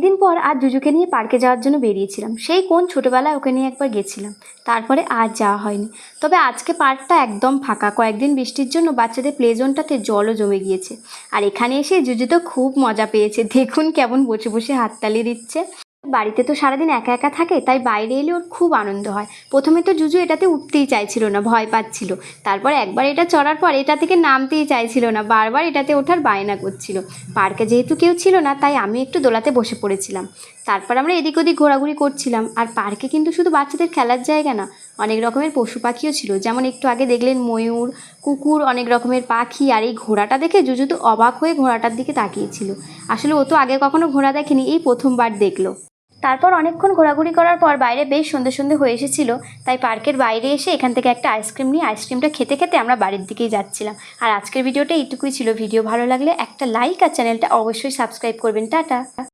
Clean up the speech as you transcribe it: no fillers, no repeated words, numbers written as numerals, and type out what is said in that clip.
অনেকদিন পর আজ জুজুকে নিয়ে পার্কে যাওয়ার জন্য বেরিয়েছিলাম। সেই কোন ছোটোবেলায় ওকে নিয়ে একবার গেছিলাম, তারপরে আজ যাওয়া হয়নি। তবে আজকে পার্কটা একদম ফাঁকা। কয়েকদিন বৃষ্টির জন্য বাচ্চাদের প্লে জোনটাতে জলও জমে গিয়েছে। আর এখানে এসে জুজু তো খুব মজা পেয়েছে। দেখুন কেমন বসে বসে হাততালি দিচ্ছে। বাড়িতে তো সারাদিন একা একা থাকে, তাই বাইরে এলে ওর খুব আনন্দ হয়। প্রথমে তো জুজু এটাতে উঠতেই চাইছিল না, ভয় পাচ্ছিল। তারপর একবার এটা চড়ার পর এটা থেকে নামতেই চাইছিল না, বারবার এটাতে ওঠার বায়না করছিল। পার্কে যেহেতু কেউ ছিল না, তাই আমি একটু দোলাতে বসে পড়েছিলাম। তারপর আমরা এদিক ওদিক ঘোরাঘুরি করছিলাম। আর পার্কে কিন্তু শুধু বাচ্চাদের খেলার জায়গা না, অনেক রকমের পশু পাখিও ছিল। যেমন একটু আগে দেখলেন ময়ূর, কুকুর, অনেক রকমের পাখি। আর এই ঘোড়াটা দেখে জুজু তো অবাক হয়ে ঘোড়াটার দিকে তাকিয়েছিল। আসলে ও তো আগে কখনো ঘোড়া দেখেনি, এই প্রথমবার দেখলো। তারপর অনেকক্ষণ ঘোরাঘুরি করার পর বাইরে বেশ সন্ধে সন্ধে হয়ে এসেছিলো, তাই পার্কের বাইরে এসে এখান থেকে একটা আইসক্রিম নিয়ে আইসক্রিমটা খেতে খেতে আমরা বাড়ির দিকেই যাচ্ছিলাম। আর আজকের ভিডিওটা এইটুকুই ছিল। ভিডিও ভালো লাগলে একটা লাইক আর চ্যানেলটা অবশ্যই সাবস্ক্রাইব করবেন। টাটা।